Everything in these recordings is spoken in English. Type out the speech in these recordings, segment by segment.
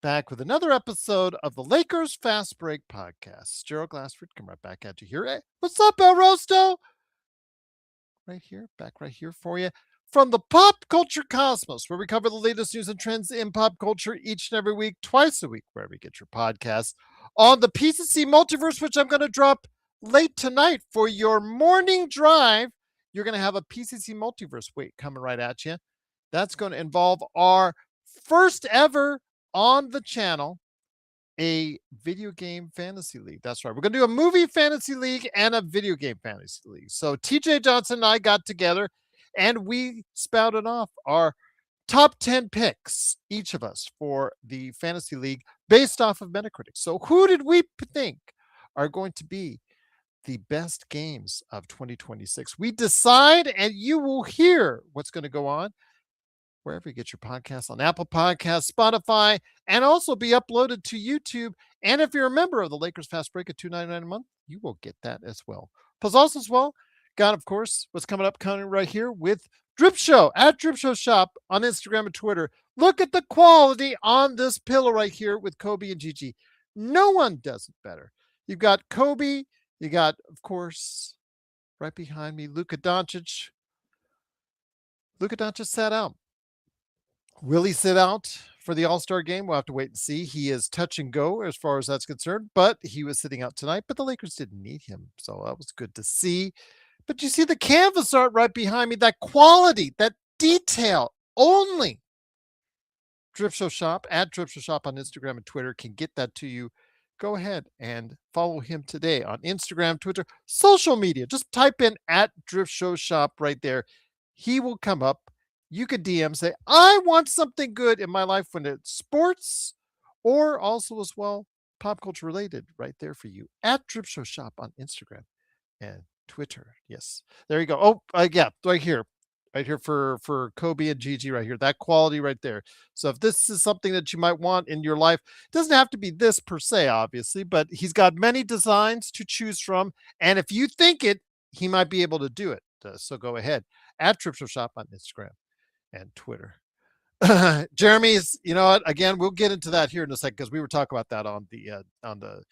back with another episode of the Lakers Fast Break Podcast. Gerald Glassford, come right back at you here. Hey, what's up, El Rosto? Right here, back right here for you from the Pop Culture Cosmos, where we cover the latest news and trends in pop culture each and every week, twice a week, wherever you get your podcasts. On the PCC Multiverse, which I'm going to drop late tonight for your morning drive, you're going to have a PCC Multiverse week coming right at you. That's going to involve our first ever on the channel, a video game fantasy league. That's right. We're going to do a movie fantasy league and a video game fantasy league. So TJ Johnson and I got together and we spouted off our top 10 picks, each of us, for the fantasy league based off of Metacritic. So who did we think are going to be the best games of 2026? We decide, and you will hear what's going to go on wherever you get your podcasts, on Apple Podcasts, Spotify, and also be uploaded to YouTube. And if you're a member of the Lakers Fast Break at $2.99 a month, you will get that as well. Plus also as well, got, of course, what's coming up coming right here with Drip Show at Drip Show Shop on Instagram and Twitter. Look at the quality on this pillow right here with Kobe and Gigi. No one does it better. You've got Kobe. You got, of course, right behind me, Luka Doncic. Luka Doncic sat out. Will he sit out for the All-Star game? We'll have to wait and see. He is touch and go as far as that's concerned, but he was sitting out tonight, but the Lakers didn't need him. So that was good to see. But you see the canvas art right behind me, that quality, that detail only Drip Show Shop at Drip Show Shop on Instagram and Twitter can get that to you. Go ahead and follow him today on Instagram, Twitter, social media. Just type in at Drip Show Shop right there. He will come up. You could DM, say, I want something good in my life when it's sports or also as well pop culture related right there for you at Drip Show Shop on Instagram and Twitter. Yes, there you go. Oh, yeah, right here for Kobe and Gigi right here. That quality right there. So if this is something that you might want in your life, it doesn't have to be this per se, obviously, but he's got many designs to choose from. And if you think it, he might be able to do it. So go ahead at Drip Show Shop on Instagram and Twitter. Jeremy's, you know what? Again, we'll get into that here in a second because we were talking about that on the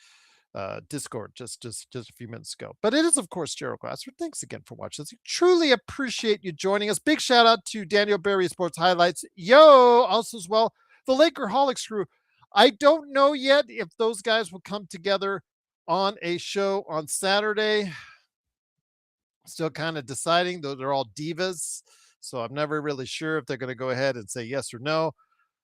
Discord just a few minutes ago. But it is, of course, Gerald Glassford. Thanks again for watching us. We truly appreciate you joining us. Big shout out to Daniel Berry Sports Highlights. Yo, also as well, the Lakerholics crew. I don't know yet if those guys will come together on a show on Saturday. Still kind of deciding, though they're all divas. So I'm never really sure if they're going to go ahead and say yes or no.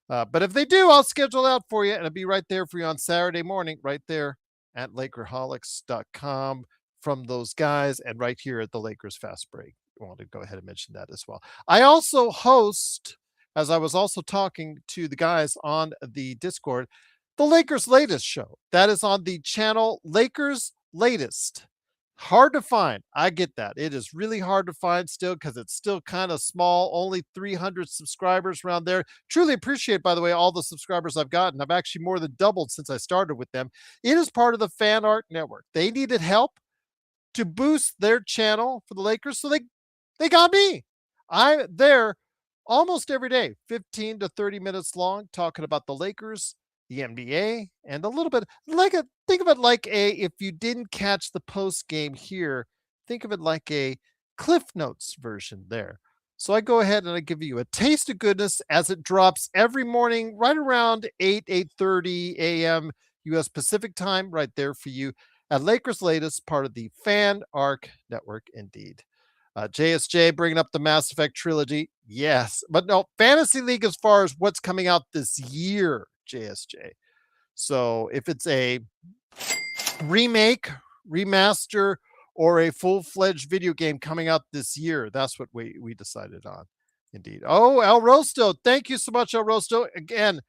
But if they do, I'll schedule out for you and it'll be right there for you on Saturday morning, right there at Lakerholics.com from those guys and right here at the Lakers Fast Break. I want to go ahead and mention that as well. I also host, as I was also talking to the guys on the Discord, the Lakers Latest show. That is on the channel Lakers Latest. Hard to find. I get that. It is really hard to find still because it's still kind of small. Only 300 subscribers around there. Truly appreciate, by the way, all the subscribers I've gotten. I've actually more than doubled since I started with them. It is part of the Fan Art Network. They needed help to boost their channel for the Lakers, so they got me. I'm there almost every day, 15 to 30 minutes long, talking about the Lakers, the NBA, and a little bit think of it like if you didn't catch the post game here, think of it like a Cliff Notes version there. So I go ahead and I give you a taste of goodness as it drops every morning right around 8:30 a.m. U.S. Pacific time right there for you at Lakers Latest, part of the Fan Arc Network indeed. JSJ bringing up the Mass Effect trilogy. Yes, but no, Fantasy League as far as what's coming out this year, JSJ. So if it's a remake, remaster, or a full-fledged video game coming out this year, that's what we decided on. Indeed. Oh, El Rosto. Thank you so much, El Rosto. Again,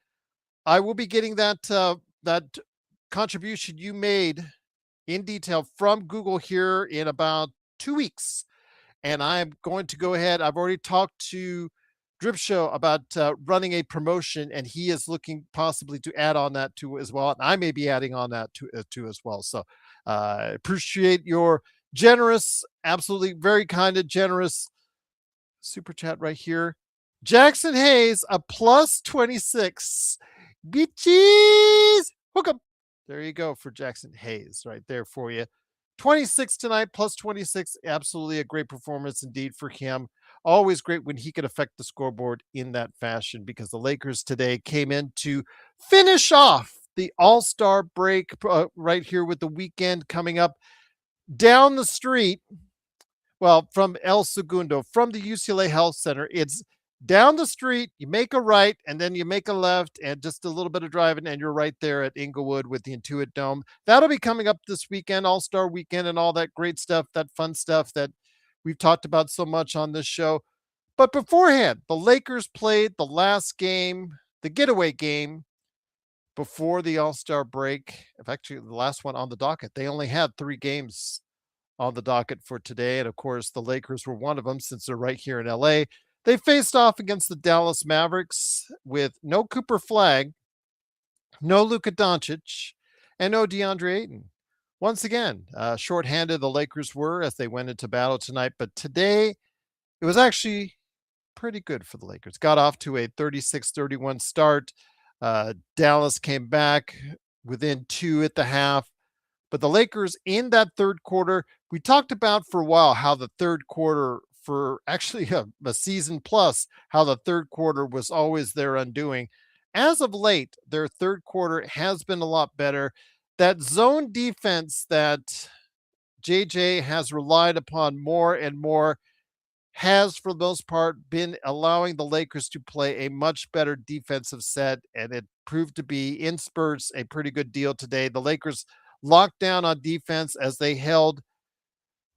I will be getting that contribution you made in detail from Google here in about 2 weeks. And I'm going to go ahead. I've already talked to Drip Show about running a promotion, and he is looking possibly to add on that too as well. And I may be adding on that too as well. So appreciate your generous, absolutely very kind and generous super chat right here. Jackson Hayes, a plus 26. Bitches! Hook 'em. There you go for Jackson Hayes right there for you. 26 tonight, plus 26. Absolutely a great performance indeed for him. Always great when he could affect the scoreboard in that fashion because the Lakers today came in to finish off the All-Star break right here with the weekend coming up down the street. Well, from El Segundo, from the UCLA Health Center. It's down the street, you make a right, and then you make a left, and just a little bit of driving, and you're right there at Inglewood with the Intuit Dome. That'll be coming up this weekend, All-Star Weekend, and all that great stuff, that fun stuff that we've talked about so much on this show. But beforehand, the Lakers played the last game, the getaway game, before the All-Star break. Actually, the last one on the docket. They only had 3 games on the docket for today. And of course, the Lakers were one of them since they're right here in LA. They faced off against the Dallas Mavericks with no Cooper Flagg, no Luka Doncic, and no DeAndre Ayton. Once again, shorthanded the Lakers were as they went into battle tonight. But today, it was actually pretty good for the Lakers. Got off to a 36-31 start. Dallas came back within 2 at the half. But the Lakers in that third quarter, we talked about for a while how the third quarter, for actually a season plus, how the third quarter was always their undoing. As of late, their third quarter has been a lot better. That zone defense that JJ has relied upon more and more has, for the most part, been allowing the Lakers to play a much better defensive set, and it proved to be, in spurts, a pretty good deal today. The Lakers locked down on defense as they held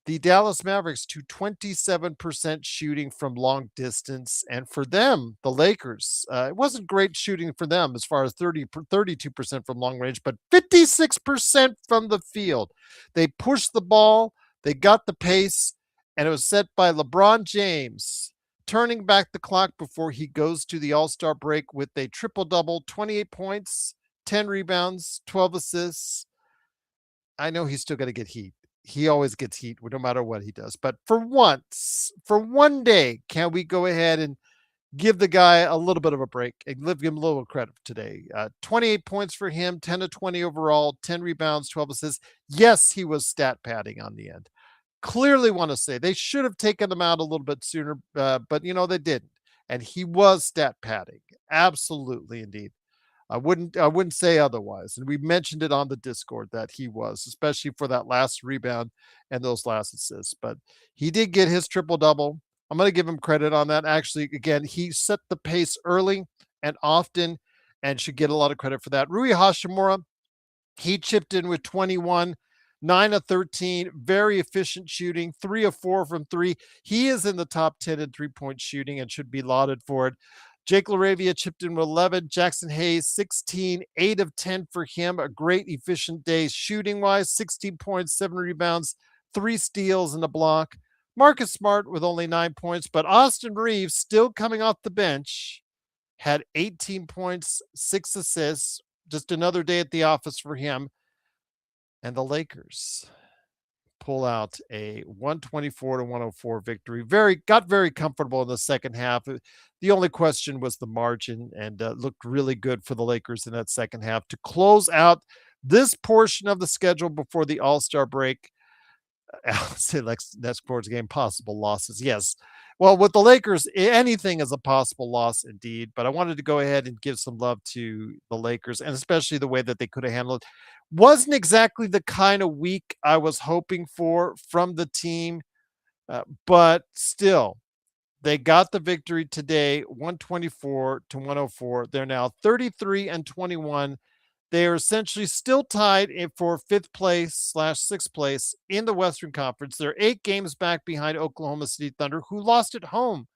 the Dallas Mavericks to 27% shooting from long distance. And for them, the Lakers, it wasn't great shooting for them as far as 32% from long range, but 56% from the field. They pushed the ball, they got the pace, and it was set by LeBron James, turning back the clock before he goes to the All-Star break with a triple-double, 28 points, 10 rebounds, 12 assists. I know he's still going to get heat. He always gets heat no matter what he does. But for once, for one day, can we go ahead and give the guy a little bit of a break and give him a little credit today? 28 points for him, 10 to 20 overall, 10 rebounds, 12 assists. Yes, he was stat padding on the end. Clearly want to say they should have taken him out a little bit sooner, but they didn't. And he was stat padding. Absolutely, indeed. I wouldn't say otherwise. And we mentioned it on the Discord that he was, especially for that last rebound and those last assists. But he did get his triple double. I'm going to give him credit on that. Actually, again, he set the pace early and often and should get a lot of credit for that. Rui Hashimura, he chipped in with 21, 9 of 13, very efficient shooting, 3 of 4 from 3. He is in the top 10 in three-point shooting and should be lauded for it. Jake LaRavia chipped in with 11. Jackson Hayes, 16, 8 of 10 for him. A great, efficient day shooting-wise, 16 points, 7 rebounds, 3 steals, and a block. Marcus Smart with only 9 points, but Austin Reeves, still coming off the bench, had 18 points, 6 assists. Just another day at the office for him. And the Lakers pull out a 124-104 victory. Got very comfortable in the second half. The only question was the margin, and looked really good for the Lakers in that second half to close out this portion of the schedule before the All-Star break. I'll say next quarter's game, possible losses. Yes. Well, with the Lakers, anything is a possible loss indeed. But I wanted to go ahead and give some love to the Lakers, and especially the way that they could have handled it. Wasn't exactly the kind of week I was hoping for from the team, but still, they got the victory today, 124-104. They're now 33-21. They are essentially still tied for 5th place / 6th place in the Western Conference. They're 8 games back behind Oklahoma City Thunder, who lost at home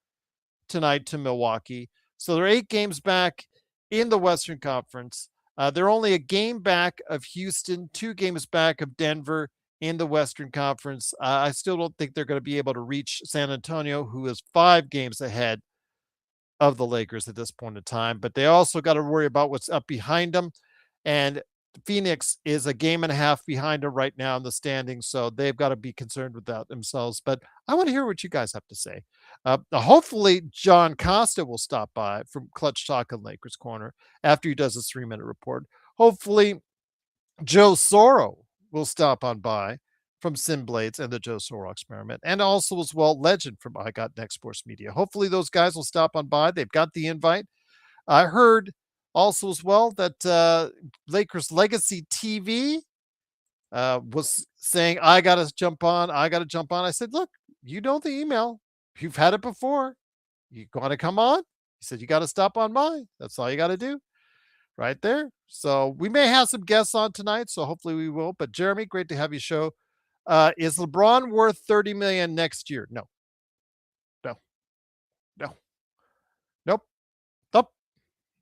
tonight to Milwaukee. So they're 8 games back in the Western Conference. They're only a game back of Houston, 2 games back of Denver in the Western Conference. I still don't think they're going to be able to reach San Antonio, who is 5 games ahead of the Lakers at this point in time. But they also got to worry about what's up behind them. And Phoenix is a game and a half behind them right now in the standings, so they've got to be concerned with that themselves. But I want to hear what you guys have to say. Hopefully, John Costa will stop by from Clutch Talk and Lakers Corner after he does his 3-minute report. Hopefully, Joe Soro will stop on by from Sim Blades and the Joe Soro Experiment, and also as well Legend from I Got Next Sports Media. Hopefully, those guys will stop on by. They've got the invite. I heard also as well that Lakers Legacy TV was saying, I got to jump on. I got to jump on. I said, look, you know the email. You've had it before. You want to come on? He said, you got to stop on by. That's all you got to do right there. So we may have some guests on tonight. So hopefully we will. But Jeremy, great to have you show. Is LeBron worth 30 million next year? No, no, no, nope, nope,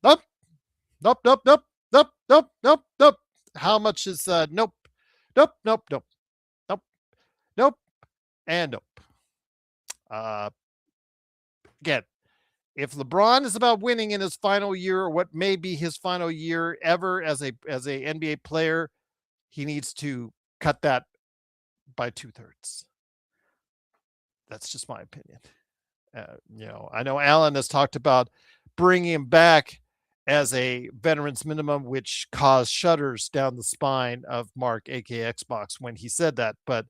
nope, nope, nope, nope, nope, nope, nope, nope. How much is nope, nope, nope, nope, nope, nope, and nope. Again, if LeBron is about winning in his final year, or what may be his final year ever as a NBA player, he needs to cut that by 2/3. That's just my opinion. I know Alan has talked about bringing him back as a veterans minimum, which caused shudders down the spine of Mark, aka Xbox, when he said that. But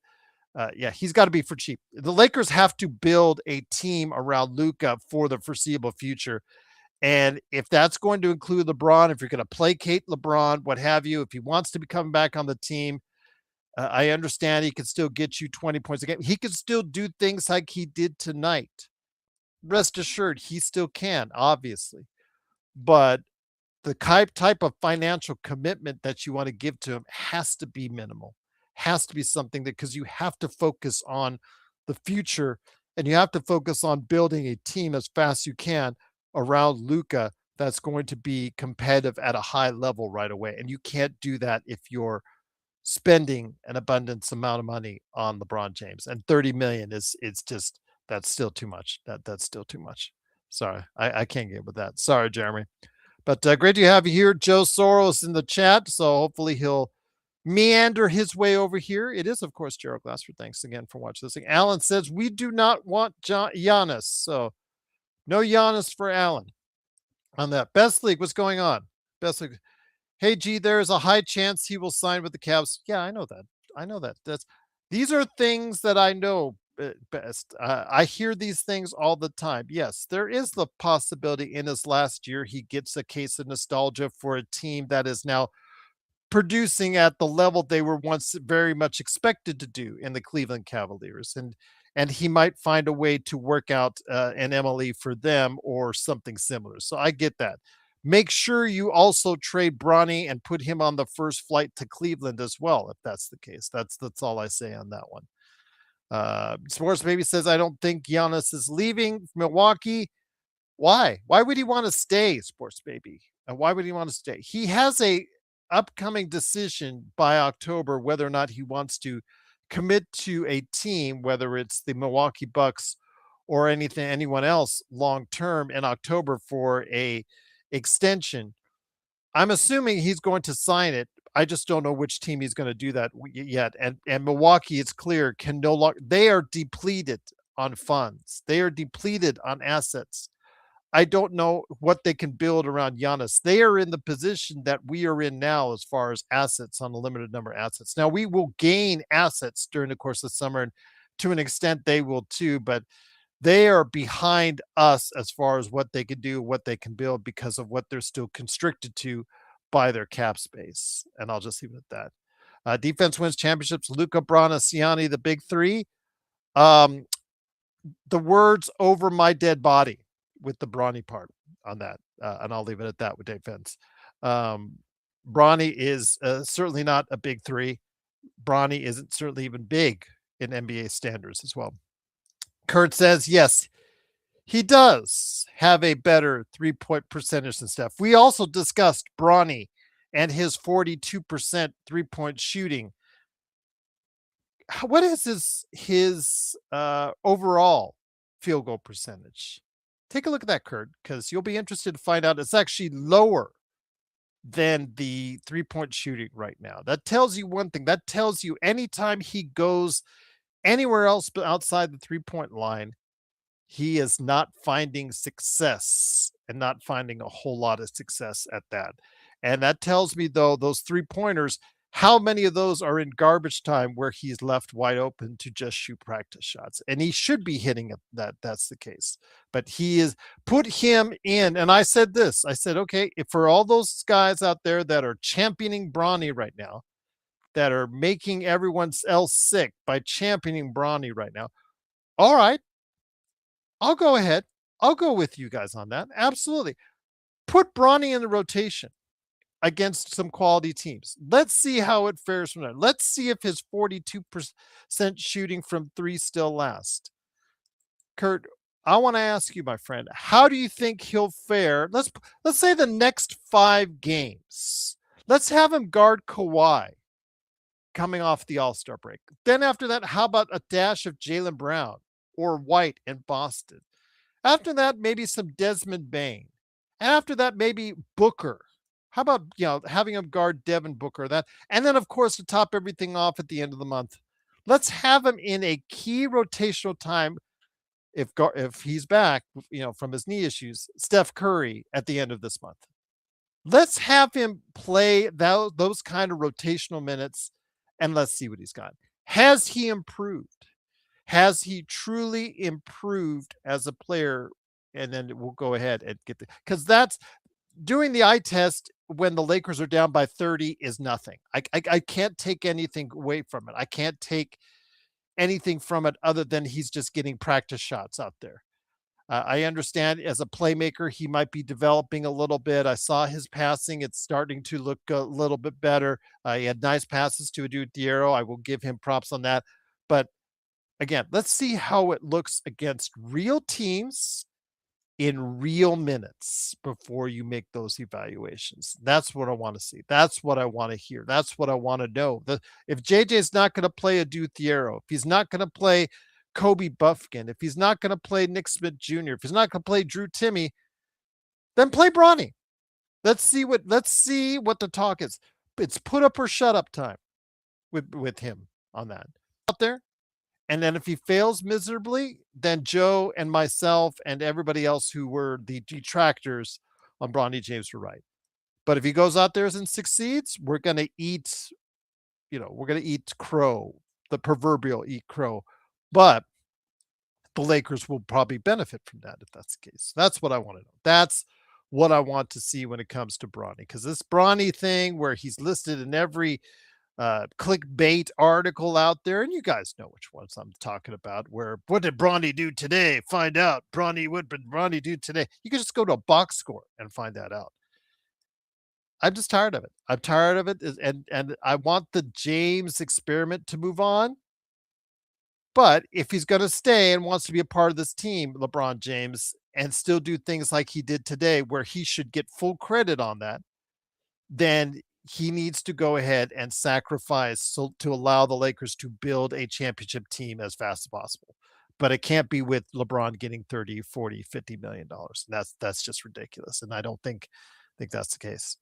yeah, he's got to be for cheap. The Lakers have to build a team around Luka for the foreseeable future. And if that's going to include LeBron, if you're going to placate LeBron, what have you, if he wants to be coming back on the team, I understand he can still get you 20 points a game. He can still do things like he did tonight. Rest assured, he still can, obviously. But the type of financial commitment that you want to give to him has to be minimal, has to be something that, because you have to focus on the future and you have to focus on building a team as fast as you can around Luka that's going to be competitive at a high level right away. And you can't do that if you're spending an abundance amount of money on LeBron James. And 30 million is, it's just, that's still too much. That's still too much. Sorry, I can't get with that. Sorry, Jeremy. But great to have you here. Joe Soros in the chat. So hopefully he'll meander his way over here. It is, of course, Gerald Glassford. Thanks again for watching this thing. Alan says, we do not want Giannis. So no Giannis for Alan on that. Best League, what's going on? Best League. Hey, G, there is a high chance he will sign with the Cavs. Yeah, I know that. I know that. These are things that I know best. I hear these things all the time. Yes, there is the possibility in his last year he gets a case of nostalgia for a team that is now producing at the level they were once very much expected to do in the Cleveland Cavaliers, and he might find a way to work out an MLE for them or something similar. So I get that. Make sure you also trade Bronny and put him on the first flight to Cleveland as well, if that's the case. That's all I say on that one. Sports Baby says, I don't think Giannis is leaving Milwaukee. Why? Why would he want to stay, Sports Baby? And why would he want to stay? He has a upcoming decision by October whether or not he wants to commit to a team, whether it's the Milwaukee Bucks or anyone else long term in October for a extension. I'm assuming he's going to sign it. I just don't know which team he's going to do that yet. And Milwaukee, it's clear, can no longer, they are depleted on funds. They are depleted on assets. I don't know what they can build around Giannis. They are in the position that we are in now as far as assets, on a limited number of assets. Now, we will gain assets during the course of the summer, and to an extent they will too, but they are behind us as far as what they can do, what they can build, because of what they're still constricted to by their cap space. And I'll just leave it at that. Defense wins championships. Luka, Brana, Siani, the big three. The words over my dead body with the Bronny part on that. And I'll leave it at that with defense. Bronny is certainly not a big three. Bronny isn't certainly even big in NBA standards as well. Kurt says, yes, he does have a better 3-point percentage than Steph. We also discussed Bronny and his 42% 3-point shooting. What is his overall field goal percentage? Take a look at that, Kurt, because you'll be interested to find out it's actually lower than the three-point shooting right now. That tells you one thing. That tells you anytime he goes anywhere else but outside the three-point line, he is not finding success and not finding a whole lot of success at that. And that tells me, though, those three-pointers, how many of those are in garbage time where he's left wide open to just shoot practice shots? And he should be hitting it. That's the case. But he is put him in. And I said this. I said, okay, if for all those guys out there that are championing Bronny right now, that are making everyone else sick by championing Bronny right now, all right, I'll go ahead. I'll go with you guys on that. Absolutely. Put Bronny in the rotation against some quality teams. Let's see how it fares from there. Let's see if his 42% shooting from three still lasts. Kurt, I want to ask you, my friend, how do you think he'll fare? Let's say the next 5 games. Let's have him guard Kawhi coming off the All-Star break. Then after that, how about a dash of Jaylen Brown or White in Boston? After that, maybe some Desmond Bane. After that, maybe Booker. How about, having him guard Devin Booker? That, and then of course to top everything off at the end of the month, let's have him in a key rotational time. If he's back, from his knee issues, Steph Curry at the end of this month. Let's have him play those kind of rotational minutes, and let's see what he's got. Has he improved? Has he truly improved as a player? And then we'll go ahead and get because that's doing the eye test when the Lakers are down by 30 is nothing. I can't take anything away from it. I can't take anything from it other than he's just getting practice shots out there. I understand as a playmaker, he might be developing a little bit. I saw his passing. It's starting to look a little bit better. He had nice passes to Adu Diarra. I will give him props on that. But again, let's see how it looks against real teams in real minutes before you make those evaluations. That's what I want to see. That's what I want to hear. That's what I want to know. If JJ's not going to play Adu Diarra, if he's not going to play Kobe Buffkin, if he's not going to play Nick Smith Jr., if he's not going to play Drew Timme, then play Bronny. Let's see what the talk is. It's put up or shut up time with him on that out there. And then if he fails miserably, then Joe and myself and everybody else who were the detractors on Bronny James were right. But if he goes out there and succeeds, we're going to eat, crow, the proverbial eat crow. But the Lakers will probably benefit from that if that's the case. That's what I want to know. That's what I want to see when it comes to Bronny. Because this Bronny thing where he's listed in every clickbait article out there, and you guys know which ones I'm talking about, where what did Bronny do today? Find out. What did Bronny do today? You can just go to a box score and find that out. I'm just tired of it. I'm tired of it. And I want the James experiment to move on. But if he's going to stay and wants to be a part of this team, LeBron James, and still do things like he did today, where he should get full credit on that, then he needs to go ahead and sacrifice to allow the Lakers to build a championship team as fast as possible. But it can't be with LeBron getting 30, 40, $50 million. That's just ridiculous. And I don't think that's the case.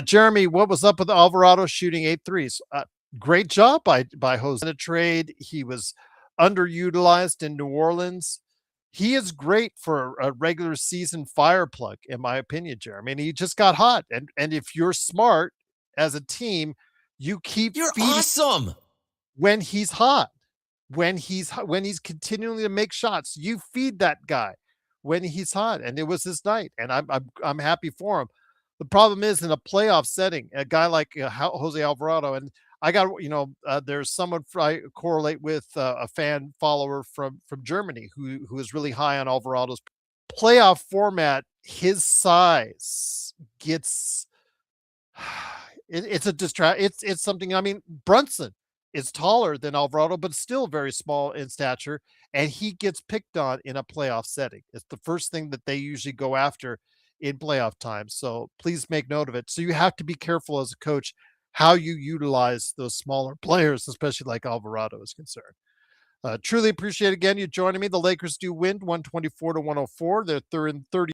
Jeremy, what was up with Alvarado shooting 8 threes? Great job by Jose in a trade. He was underutilized in New Orleans. He is great for a regular season fire plug, in my opinion, Jeremy. And he just got hot. And if you're smart as a team, you're awesome when he's hot. When he's continuing to make shots, you feed that guy when he's hot. And it was his night. And I'm happy for him. The problem is in a playoff setting, a guy like Jose Alvarado, and I got, there's someone I correlate with, a fan follower from Germany who is really high on Alvarado's playoff format. His size gets, it's a distract. It's something. I mean, Brunson is taller than Alvarado, but still very small in stature, and he gets picked on in a playoff setting. It's the first thing that they usually go after in playoff time. So please make note of it. So you have to be careful as a coach how you utilize those smaller players, especially like Alvarado is concerned. Truly appreciate again you joining me. The Lakers do win 124-104. They're in 30.